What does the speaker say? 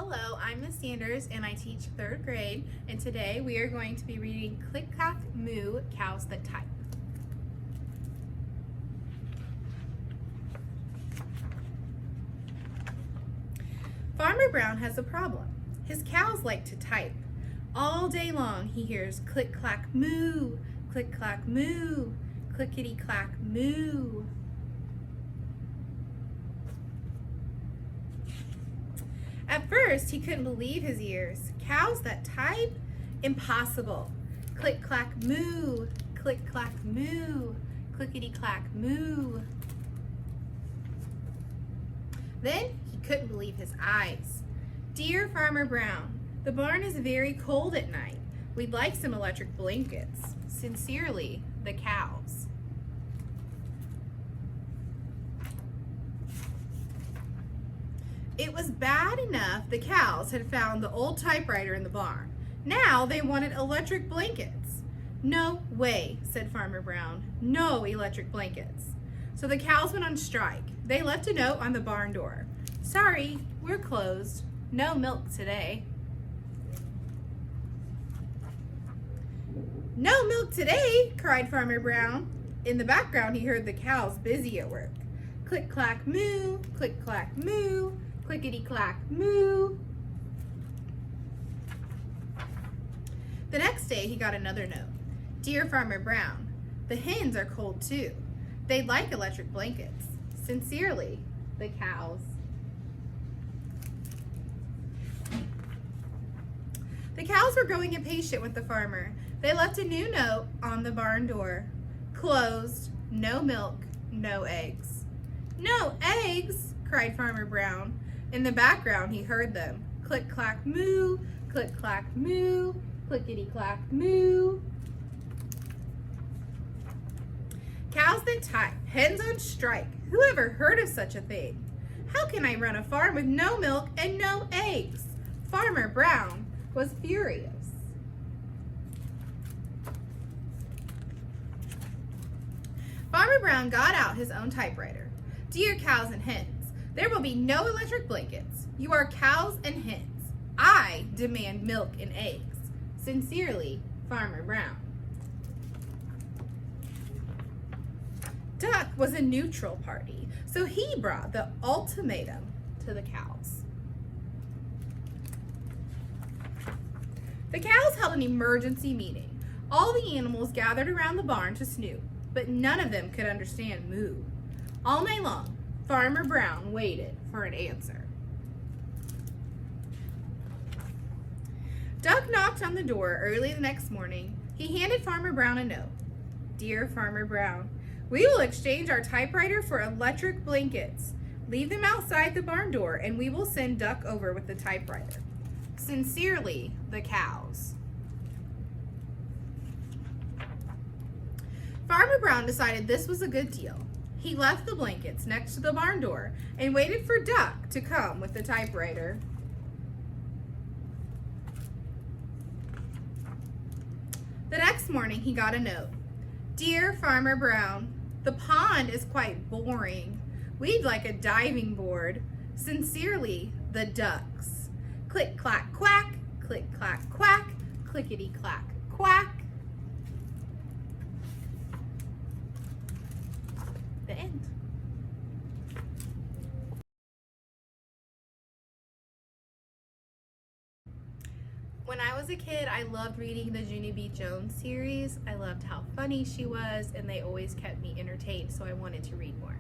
Hello, I'm Miss Sanders and I teach 3rd grade, and today we are going to be reading Click, Clack, Moo, Cows That Type. Farmer Brown has a problem. His cows like to type. All day long he hears click, clack, moo, click, clack, moo, clickety, clack, moo. At first, he couldn't believe his ears. Cows that type? Impossible. Click, clack, moo, click, clack, moo, clickety, clack, moo. Then he couldn't believe his eyes. Dear Farmer Brown, the barn is very cold at night. We'd like some electric blankets. Sincerely, the cows. It was bad enough the cows had found the old typewriter in the barn. Now they wanted electric blankets. No way, said Farmer Brown. No electric blankets. So the cows went on strike. They left a note on the barn door. Sorry, we're closed. No milk today. No milk today, cried Farmer Brown. In the background, he heard the cows busy at work. Click, clack, moo, click, clack, moo, clickety, clack, moo. The next day, he got another note. Dear Farmer Brown, the hens are cold too. They'd like electric blankets. Sincerely, the cows. The cows were growing impatient with the farmer. They left a new note on the barn door. Closed, no milk, no eggs. No eggs, cried Farmer Brown. In the background, he heard them. Click, clack, moo, click, clack, moo, clickety, clack, moo. Cows that type, hens on strike. Who ever heard of such a thing? How can I run a farm with no milk and no eggs? Farmer Brown was furious. Farmer Brown got out his own typewriter. Dear cows and hens, there will be no electric blankets. You are cows and hens. I demand milk and eggs. Sincerely, Farmer Brown. Duck was a neutral party, so he brought the ultimatum to the cows. The cows held an emergency meeting. All the animals gathered around the barn to snoop, but none of them could understand moo. All night long, Farmer Brown waited for an answer. Duck knocked on the door early the next morning. He handed Farmer Brown a note. Dear Farmer Brown, we will exchange our typewriter for electric blankets. Leave them outside the barn door and we will send Duck over with the typewriter. Sincerely, the cows. Farmer Brown decided this was a good deal. He left the blankets next to the barn door and waited for Duck to come with the typewriter. The next morning, he got a note. Dear Farmer Brown, the pond is quite boring. We'd like a diving board. Sincerely, the ducks. Click, clack, quack, click, clack, quack, clickety, clack, quack. The end. When I was a kid, I loved reading the Junie B. Jones series. I loved how funny she was, and they always kept me entertained, so I wanted to read more.